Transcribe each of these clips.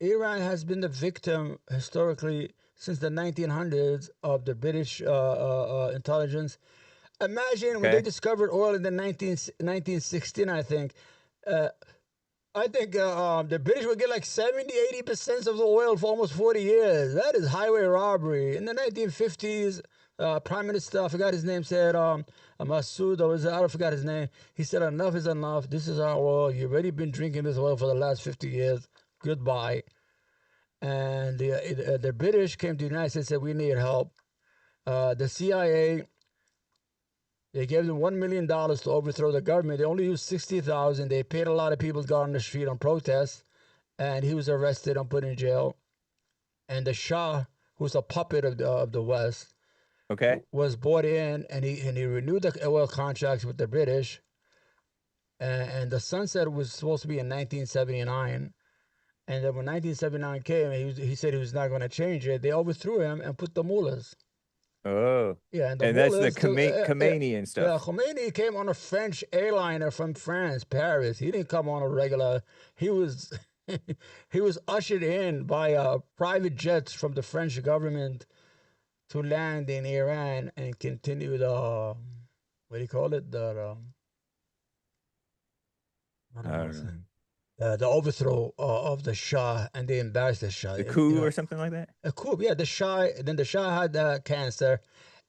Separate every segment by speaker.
Speaker 1: Iran has been the victim historically since the 1900s of the British intelligence. Imagine when they
Speaker 2: Okay.
Speaker 1: discovered oil in the 1916, I think. Uh, I think the British would get like 70, 80% of the oil for almost 40 years. That is highway robbery. In the 1950s, Prime Minister, I forgot his name, said, Massoud, I forgot his name. He said, enough is enough. This is our oil. You've already been drinking this oil for the last 50 years. Goodbye. And the British came to the United States and said, we need help. The CIA, they gave them $1 million to overthrow the government. They only used 60,000. They paid a lot of people to go on the street on protest, and he was arrested and put in jail. And the Shah, who's a puppet of the West,
Speaker 2: Okay.
Speaker 1: was brought in, and he renewed the oil contracts with the British. And the sunset was supposed to be in 1979. And then when 1979 came, he said he was not going to change it. They overthrew him and put the mullahs.
Speaker 2: Oh,
Speaker 1: Yeah, and the
Speaker 2: and that's the
Speaker 1: mullahs took.
Speaker 2: Khomeini and
Speaker 1: Yeah,
Speaker 2: stuff.
Speaker 1: Khomeini came on a French airliner from France, Paris. He didn't come on a regular. He was he was ushered in by private jets from the French government to land in Iran and continue the what do you call it? I
Speaker 2: I
Speaker 1: don't know.
Speaker 2: don't know.
Speaker 1: The overthrow of the Shah, and they embarrassed the Shah.
Speaker 2: The
Speaker 1: You
Speaker 2: coup
Speaker 1: know,
Speaker 2: or something like that.
Speaker 1: a coup. Yeah, the Shah. Then the Shah had cancer,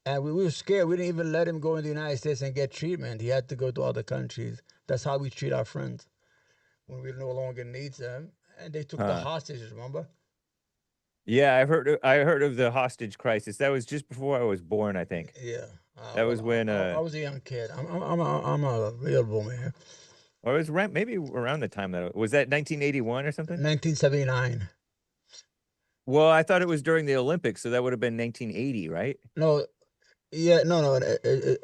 Speaker 1: and we were scared. We didn't even let him go in the United States and get treatment. He had to go to other countries. That's how we treat our friends when we no longer need them. And they took the
Speaker 2: Huh.
Speaker 1: hostages. Remember?
Speaker 2: Yeah, I heard of the hostage crisis. That was just before I was born, I think.
Speaker 1: Yeah.
Speaker 2: That
Speaker 1: Well,
Speaker 2: was when
Speaker 1: I was a young kid. I'm a real woman.
Speaker 2: or it was maybe around the time that was that 1981 or something?
Speaker 1: 1979.
Speaker 2: Well, I thought it was during the Olympics, so that would have been 1980, right?
Speaker 1: No, yeah, no,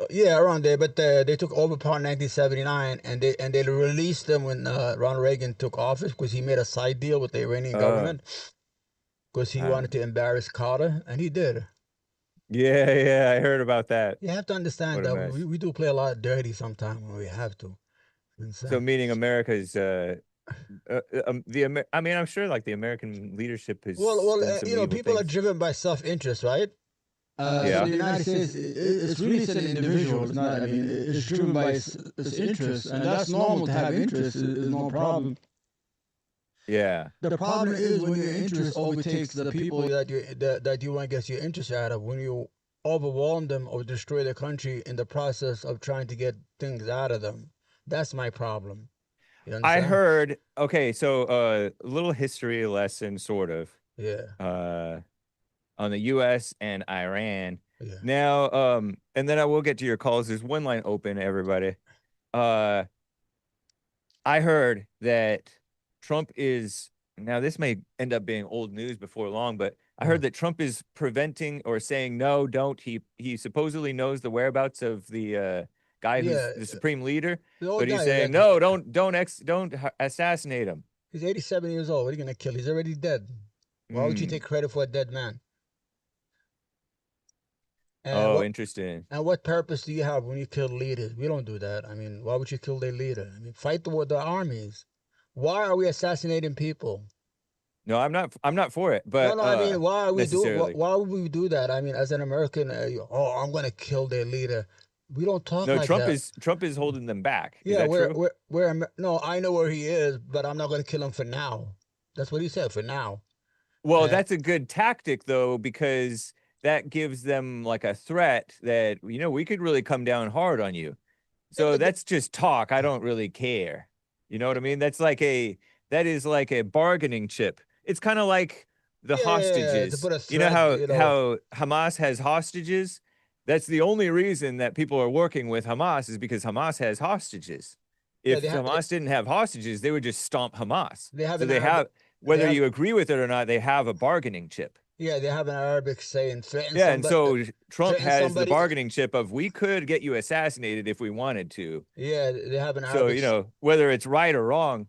Speaker 1: yeah, around there. But they took over power in 1979, and they released them when Ronald Reagan took office because he made a side deal with the Iranian
Speaker 2: Oh,
Speaker 1: government because he
Speaker 2: uh,
Speaker 1: wanted to embarrass Carter, and he did.
Speaker 2: yeah, yeah, I heard about that.
Speaker 1: You have to understand
Speaker 2: What a
Speaker 1: that
Speaker 2: mess.
Speaker 1: we do play a lot dirty sometimes when we have to.
Speaker 2: So
Speaker 1: Insane.
Speaker 2: meaning America's I mean, I'm sure like the American leadership has
Speaker 1: Well,
Speaker 2: done some
Speaker 1: you know,
Speaker 2: evil
Speaker 1: people are
Speaker 2: things.
Speaker 1: driven by self-interest, right? So
Speaker 2: Yeah.
Speaker 1: the United States, it's really still individual. It's not. I mean, it's driven by its interests, and that's normal to have interests. Is no problem.
Speaker 2: Yeah.
Speaker 1: The problem is when your interest overtakes the people that you want to get your interest out of. When you overwhelm them or destroy the country in the process of trying to get things out of them. That's my problem. You
Speaker 2: I
Speaker 1: understand?
Speaker 2: heard, okay, so a little history lesson sort of
Speaker 1: Yeah,
Speaker 2: uh on the US and Iran.
Speaker 1: yeah,
Speaker 2: Now, and then I will get to your calls. There's one line open, everybody. Uh I heard that Trump is now this may end up being old news before long, but I
Speaker 1: yeah,
Speaker 2: heard that Trump is preventing or saying no, don't. He supposedly knows the whereabouts of the guy who's
Speaker 1: yeah.
Speaker 2: the supreme leader,
Speaker 1: The old
Speaker 2: but he's
Speaker 1: guy,
Speaker 2: saying
Speaker 1: like
Speaker 2: no, don't assassinate him.
Speaker 1: he's 87 years old. What are you gonna kill? He's already dead. Why would you take
Speaker 2: Hmm.
Speaker 1: credit for a dead man? And
Speaker 2: Oh,
Speaker 1: what
Speaker 2: interesting.
Speaker 1: and what purpose do you have when you kill leaders? We don't do that. I mean, why would you kill their leader? I mean, fight the armies. Why are we assassinating people?
Speaker 2: No, I'm not for it,
Speaker 1: No,
Speaker 2: but
Speaker 1: no. I mean, why are we do?
Speaker 2: necessarily.
Speaker 1: Why would we do that? I mean, as an American, oh, I'm gonna kill their leader. We don't talk
Speaker 2: No,
Speaker 1: like that.
Speaker 2: Trump is holding them back. Is
Speaker 1: Yeah,
Speaker 2: that true?
Speaker 1: no, I know where he is, but I'm not gonna kill him for now. That's what he said for now.
Speaker 2: Well,
Speaker 1: Uh,
Speaker 2: that's a good tactic though, because that gives them like a threat that, we could really come down hard on you.
Speaker 1: yeah,
Speaker 2: So
Speaker 1: but
Speaker 2: that's just talk. I don't really care. You know what I mean? That is like a bargaining chip. It's kind of like the
Speaker 1: yeah, to
Speaker 2: hostages.
Speaker 1: put a
Speaker 2: You know
Speaker 1: threat,
Speaker 2: how Hamas has hostages? That's the only reason that people are working with Hamas is because Hamas has hostages.
Speaker 1: yeah,
Speaker 2: If Hamas didn't have hostages, they would just stomp Hamas.
Speaker 1: they have
Speaker 2: So
Speaker 1: an
Speaker 2: they
Speaker 1: Arabic,
Speaker 2: have,
Speaker 1: they
Speaker 2: whether
Speaker 1: have
Speaker 2: you agree with it or not, they have a bargaining chip.
Speaker 1: yeah, they have an Arabic saying,
Speaker 2: Yeah, and so Trump
Speaker 1: threaten
Speaker 2: has the
Speaker 1: somebody.
Speaker 2: bargaining chip of we could get you assassinated if we wanted to.
Speaker 1: Yeah, they have an
Speaker 2: So,
Speaker 1: Arabic.
Speaker 2: whether it's right or wrong,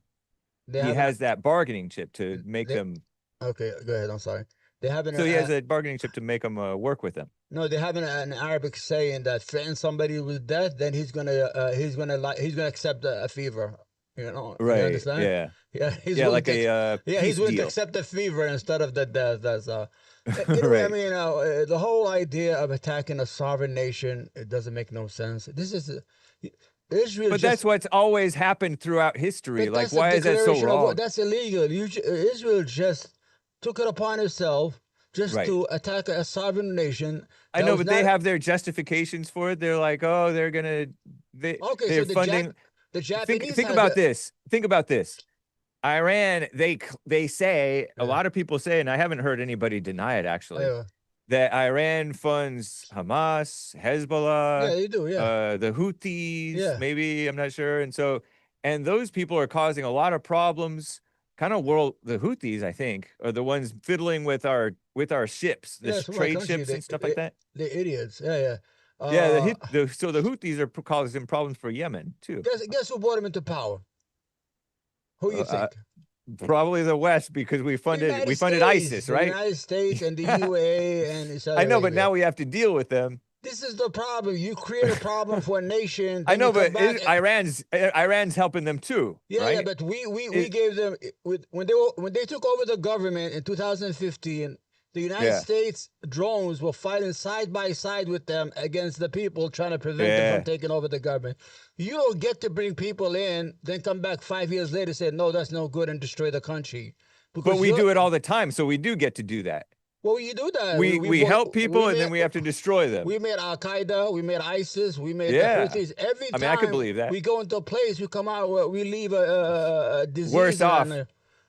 Speaker 1: They
Speaker 2: he
Speaker 1: have an.
Speaker 2: has that bargaining chip to make
Speaker 1: They
Speaker 2: them.
Speaker 1: okay. Go ahead. I'm sorry. They have an.
Speaker 2: So he has a bargaining chip to make them work with them.
Speaker 1: No, they have an Arabic saying that threaten somebody with death, then he's gonna accept a fever. You know, you
Speaker 2: Right.
Speaker 1: understand?
Speaker 2: Yeah.
Speaker 1: Yeah, he's
Speaker 2: Yeah,
Speaker 1: willing
Speaker 2: like
Speaker 1: to.
Speaker 2: a
Speaker 1: Yeah, he's
Speaker 2: peace
Speaker 1: willing to
Speaker 2: deal.
Speaker 1: accept the fever instead of the death. That's anyway. I
Speaker 2: Right.
Speaker 1: mean, the whole idea of attacking a sovereign nation, it doesn't make no sense. This is Israel
Speaker 2: But
Speaker 1: just.
Speaker 2: that's what's always happened throughout history.
Speaker 1: But
Speaker 2: Like,
Speaker 1: that's a
Speaker 2: why is that so
Speaker 1: declaration of war.
Speaker 2: wrong?
Speaker 1: That's illegal. Israel just took it upon itself just
Speaker 2: Right.
Speaker 1: to attack a sovereign nation
Speaker 2: I
Speaker 1: that
Speaker 2: know,
Speaker 1: was
Speaker 2: but they
Speaker 1: not.
Speaker 2: have their justifications for it. They're like, oh,
Speaker 1: Okay, so
Speaker 2: they're funding.
Speaker 1: the Japanese
Speaker 2: Think
Speaker 1: had
Speaker 2: about
Speaker 1: the.
Speaker 2: this. Think about this. Iran, they say, a
Speaker 1: Yeah,
Speaker 2: lot of people say, and I haven't heard anybody deny it actually,
Speaker 1: yeah,
Speaker 2: that Iran funds Hamas,
Speaker 1: yeah,
Speaker 2: Hezbollah,
Speaker 1: they do. Yeah,
Speaker 2: the Houthis,
Speaker 1: yeah.
Speaker 2: maybe, I'm not sure. And so, and those people are causing a lot of problems. Kind of the Houthis, I think, are the ones fiddling with our ships, the
Speaker 1: Yeah, it's my
Speaker 2: trade
Speaker 1: country.
Speaker 2: ships and stuff like that.
Speaker 1: They idiots. Yeah, yeah.
Speaker 2: Yeah,
Speaker 1: Uh,
Speaker 2: so the Houthis are causing problems for Yemen too.
Speaker 1: guess who brought him into power? Who
Speaker 2: Uh,
Speaker 1: you
Speaker 2: uh,
Speaker 1: think?
Speaker 2: Probably the West because
Speaker 1: The United
Speaker 2: we funded
Speaker 1: States.
Speaker 2: ISIS,
Speaker 1: The
Speaker 2: right?
Speaker 1: United States and the UAE and Saudi
Speaker 2: I know, but
Speaker 1: Arabia.
Speaker 2: now we have to deal with them.
Speaker 1: This is the problem. You create a problem for a nation,
Speaker 2: I
Speaker 1: then you
Speaker 2: know,
Speaker 1: come
Speaker 2: but
Speaker 1: back.
Speaker 2: Iran's helping them too,
Speaker 1: Yeah, yeah,
Speaker 2: right?
Speaker 1: but we
Speaker 2: It,
Speaker 1: gave them when they took over the government in 2015. The United
Speaker 2: yeah,
Speaker 1: States drones were fighting side by side with them against the people, trying to prevent them from
Speaker 2: yeah.
Speaker 1: taking over the government. You don't get to bring people in, then come back 5 years later and say, no, that's no good, and destroy the country.
Speaker 2: But
Speaker 1: Because
Speaker 2: we
Speaker 1: you're,
Speaker 2: do it all the time, so we do get to do that.
Speaker 1: well, you do that.
Speaker 2: We help people, and then we have to destroy them.
Speaker 1: We made Al Qaeda, we made ISIS, we made the
Speaker 2: Yeah,
Speaker 1: Houthis. Every
Speaker 2: I mean, I could
Speaker 1: time
Speaker 2: believe that.
Speaker 1: we go into a place, we come out, we leave a
Speaker 2: Worse
Speaker 1: disease around
Speaker 2: off.
Speaker 1: there.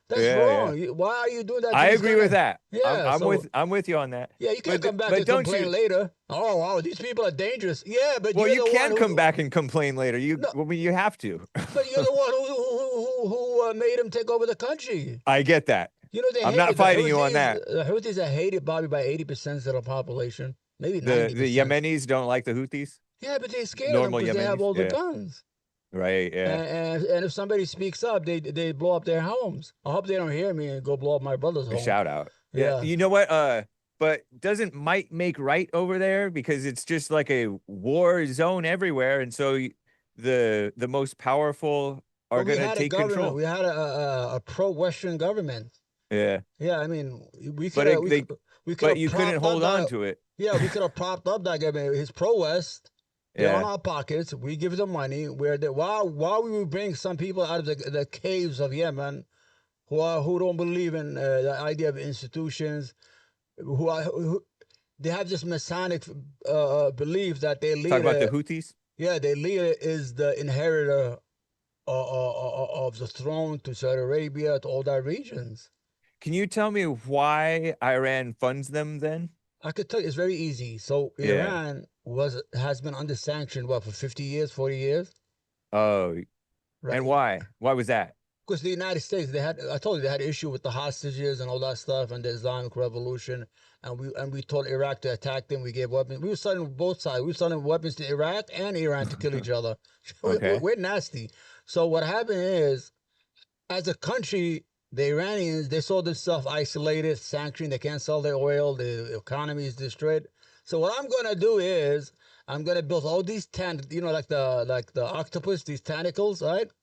Speaker 1: That's
Speaker 2: Yeah, yeah.
Speaker 1: wrong. Why are you doing that to
Speaker 2: I
Speaker 1: this
Speaker 2: agree with
Speaker 1: country?
Speaker 2: that.
Speaker 1: Yeah, so
Speaker 2: I'm with you on that.
Speaker 1: yeah, you can't come back
Speaker 2: But
Speaker 1: and
Speaker 2: don't you?
Speaker 1: complain later. Oh, wow, these people are dangerous. Yeah, but
Speaker 2: Well,
Speaker 1: you're
Speaker 2: you
Speaker 1: the one
Speaker 2: can come
Speaker 1: who
Speaker 2: back and complain later.
Speaker 1: no,
Speaker 2: I mean, you have to.
Speaker 1: but you're the one who made him take over the country.
Speaker 2: I get that.
Speaker 1: You know they
Speaker 2: I'm
Speaker 1: hate
Speaker 2: not
Speaker 1: it. The
Speaker 2: fighting you on
Speaker 1: Houthis,
Speaker 2: that.
Speaker 1: the Houthis are hated probably by 80% of the population, maybe
Speaker 2: The
Speaker 1: 90%.
Speaker 2: Yemenis don't like the Houthis.
Speaker 1: Yeah, but they're scared of them
Speaker 2: Normal
Speaker 1: because they have
Speaker 2: Yemenis.
Speaker 1: all the
Speaker 2: Yeah.
Speaker 1: guns.
Speaker 2: Right. Yeah.
Speaker 1: And if somebody speaks up, they blow up their homes. I hope they don't hear me and go blow up my brother's
Speaker 2: A
Speaker 1: home.
Speaker 2: shout out. Yeah.
Speaker 1: Yeah.
Speaker 2: You know what? But doesn't might make right over there because it's just like a war zone everywhere, and so the most powerful are
Speaker 1: But we
Speaker 2: gonna
Speaker 1: had a
Speaker 2: take
Speaker 1: government.
Speaker 2: control.
Speaker 1: We had a pro-Western government.
Speaker 2: Yeah.
Speaker 1: Yeah, I mean,
Speaker 2: But it, they
Speaker 1: we could
Speaker 2: but
Speaker 1: have
Speaker 2: you couldn't
Speaker 1: propped up
Speaker 2: hold on
Speaker 1: that.
Speaker 2: to it.
Speaker 1: Yeah, we could have propped up that government. His pro-West. They're on
Speaker 2: Yeah.
Speaker 1: our pockets. We give them money. While we would bring some people out of the caves of Yemen who don't believe in the idea of institutions, who they have this Masonic belief that their
Speaker 2: Talk about the
Speaker 1: leader,
Speaker 2: Houthis.
Speaker 1: yeah, their leader is the inheritor of the throne to Saudi Arabia, to all that regions.
Speaker 2: Can you tell me why Iran funds them then?
Speaker 1: I could tell you, it's very easy. So
Speaker 2: Yeah.
Speaker 1: Iran has been under sanction what for 50 years, 40 years,
Speaker 2: Oh, and
Speaker 1: right?
Speaker 2: why? Why was that?
Speaker 1: Because the United States, I told you they had an issue with the hostages and all that stuff and the Islamic Revolution, and we told Iraq to attack them. We gave weapons. We were selling both sides. We were selling weapons to Iraq and Iran to kill each other.
Speaker 2: Okay.
Speaker 1: We're nasty. So what happened is, as a country, the Iranians they saw themselves isolated, sanctioned. They can't sell their oil. The economy is destroyed. So what I'm gonna do is I'm gonna build all these like the octopus, these tentacles, right? All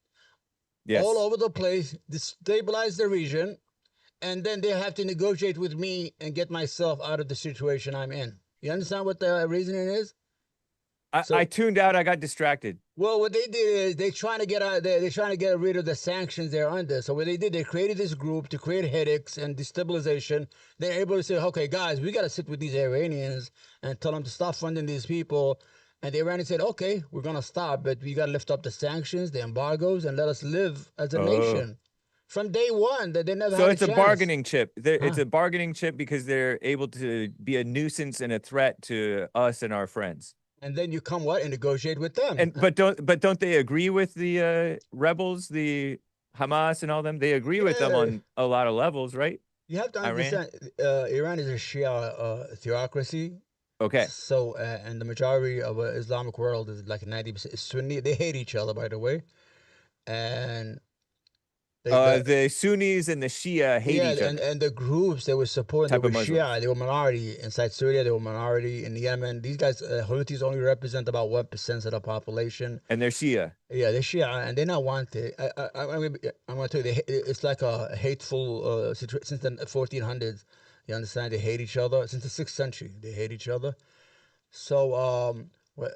Speaker 2: Yes.
Speaker 1: over the place, destabilize the region, and then they have to negotiate with me and get myself out of the situation I'm in. You understand what the reasoning is?
Speaker 2: I
Speaker 1: So,
Speaker 2: tuned out. I got distracted.
Speaker 1: well, what they did is they trying to get out. They're trying to get rid of the sanctions they're under. So what they did, they created this group to create headaches and destabilization. They're able to say, okay, guys, we got to sit with these Iranians and tell them to stop funding these people. And the Iranians said, okay, we're gonna stop, but we got to lift up the sanctions, the embargoes, and let us live as a
Speaker 2: Oh.
Speaker 1: nation. From day one, that they never
Speaker 2: So
Speaker 1: had a
Speaker 2: it's a
Speaker 1: chance.
Speaker 2: bargaining chip. It's
Speaker 1: Huh?
Speaker 2: a bargaining chip because they're able to be a nuisance and a threat to us and our friends.
Speaker 1: And then you come what and negotiate with them.
Speaker 2: And but don't they agree with the rebels, the Hamas and all them? They agree with them
Speaker 1: Yeah,
Speaker 2: on a lot of levels, right?
Speaker 1: you have to
Speaker 2: Iran.
Speaker 1: understand. Iran is a Shia theocracy.
Speaker 2: Okay.
Speaker 1: So, and the majority of the Islamic world is like 90% Sunni. They hate each other, by the way. And
Speaker 2: The Sunnis and the Shia hate each other.
Speaker 1: and the groups they were supporting, they
Speaker 2: Type
Speaker 1: were
Speaker 2: of Muslims.
Speaker 1: Shia, they were minority inside Syria, they were minority in Yemen. These guys, Houthis only represent about 1% of the population.
Speaker 2: And they're Shia.
Speaker 1: Yeah, they're Shia, and they're not wanted. I'm going to tell you, it's like a hateful situation since the 1400s. You understand? They hate each other since the 6th century. They hate each other. So,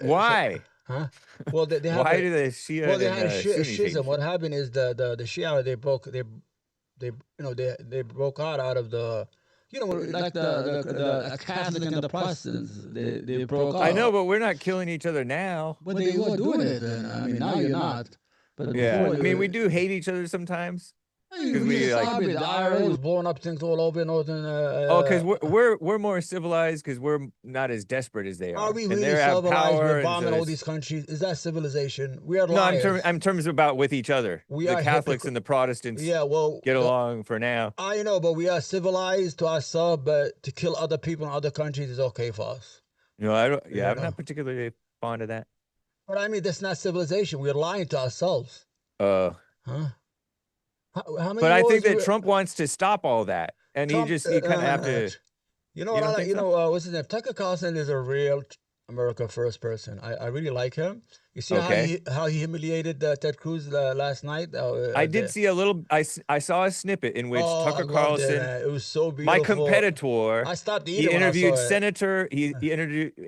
Speaker 2: Why?
Speaker 1: huh? Well, they have
Speaker 2: Why do the Shia
Speaker 1: they
Speaker 2: and
Speaker 1: had a
Speaker 2: Sunnis hate each
Speaker 1: schism. What
Speaker 2: other?
Speaker 1: happened is the Shia they broke out of the, like the Catholic and the Protestants. They broke out.
Speaker 2: I know, but we're not killing each other now.
Speaker 1: But they were doing it then. I mean, now you're not. But
Speaker 2: Yeah,
Speaker 1: before
Speaker 2: I mean, we do hate each other sometimes.
Speaker 1: because
Speaker 2: we, like-
Speaker 1: the IRA was blowing up things all over northern.
Speaker 2: Because we're more civilized because we're not as desperate as they are.
Speaker 1: Are we
Speaker 2: And
Speaker 1: really
Speaker 2: they have
Speaker 1: civilized?
Speaker 2: power.
Speaker 1: We're
Speaker 2: and
Speaker 1: bombing
Speaker 2: so
Speaker 1: all these countries. Is that civilization? We are
Speaker 2: no,
Speaker 1: liars.
Speaker 2: I'm terms about with each other.
Speaker 1: We
Speaker 2: The
Speaker 1: are
Speaker 2: Catholics and the Protestants
Speaker 1: Yeah, well,
Speaker 2: get along for now.
Speaker 1: I know, but we are civilized to ourselves. But to kill other people in other countries is okay for us.
Speaker 2: You know, I don't. Yeah,
Speaker 1: You
Speaker 2: I'm
Speaker 1: know.
Speaker 2: not particularly fond of that.
Speaker 1: But I mean, that's not civilization. We're lying to ourselves.
Speaker 2: Huh?
Speaker 1: How many?
Speaker 2: But I think
Speaker 1: wars
Speaker 2: that Trump wants to stop all that, and
Speaker 1: Trump,
Speaker 2: you kind of have to.
Speaker 1: You know
Speaker 2: You
Speaker 1: what I
Speaker 2: don't
Speaker 1: like?
Speaker 2: think
Speaker 1: You
Speaker 2: so?
Speaker 1: know, what's his name? Tucker Carlson is a real America First person. I really like him. You see
Speaker 2: Okay.
Speaker 1: how he humiliated Ted Cruz last night?
Speaker 2: I did see a little. I saw a snippet in which
Speaker 1: Oh,
Speaker 2: Tucker
Speaker 1: I loved it,
Speaker 2: Carlson,
Speaker 1: man. It was so beautiful.
Speaker 2: my competitor,
Speaker 1: I stopped
Speaker 2: he
Speaker 1: eating when I saw
Speaker 2: interviewed
Speaker 1: it.
Speaker 2: Senator. He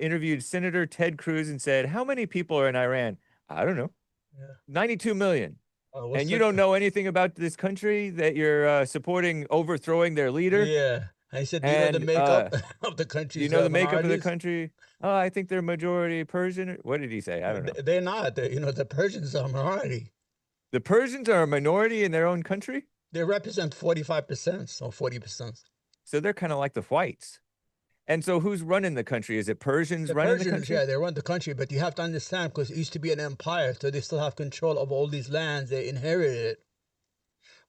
Speaker 2: interviewed Senator Ted Cruz and said, "How many people are in Iran?" I don't know.
Speaker 1: Yeah.
Speaker 2: 92 million.
Speaker 1: What's
Speaker 2: And you
Speaker 1: the-
Speaker 2: don't know anything about this country that you're supporting overthrowing their leader.
Speaker 1: Yeah. And he said, do you know the
Speaker 2: And
Speaker 1: makeup of the country's
Speaker 2: do you know the makeup of the
Speaker 1: minorities?
Speaker 2: country? Oh, I think they're majority Persian. What did he say? I don't know.
Speaker 1: They're not. The Persians are a minority.
Speaker 2: The Persians are a minority in their own country,
Speaker 1: They represent 45% or 40%.
Speaker 2: so they're kind of like the whites. And so, who's running the country? Is it Persians
Speaker 1: The
Speaker 2: running
Speaker 1: Persians,
Speaker 2: the country?
Speaker 1: yeah, they run the country, but you have to understand because it used to be an empire, so they still have control of all these lands. They inherited it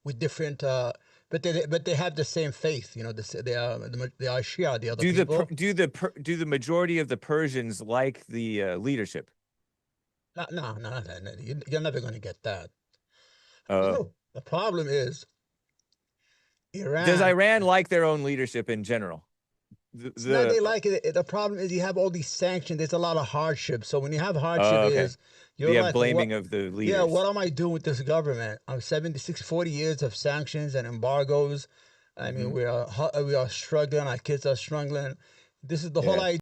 Speaker 1: with different, but they have the same faith. They are Shia. The other people.
Speaker 2: Do the majority of the Persians like the leadership?
Speaker 1: No. You're never going to get that.
Speaker 2: Uh,
Speaker 1: The problem is Iran.
Speaker 2: Does Iran like their own leadership in general?
Speaker 1: No, they like it. The problem is you have all these sanctions. There's a lot of hardship. So when you have hardship,
Speaker 2: okay.
Speaker 1: you're
Speaker 2: like
Speaker 1: blaming
Speaker 2: of the leaders.
Speaker 1: Yeah, what am I doing with this government? I'm 40 years of sanctions and embargoes. I mean, we are struggling. Our kids are struggling. This is the whole idea.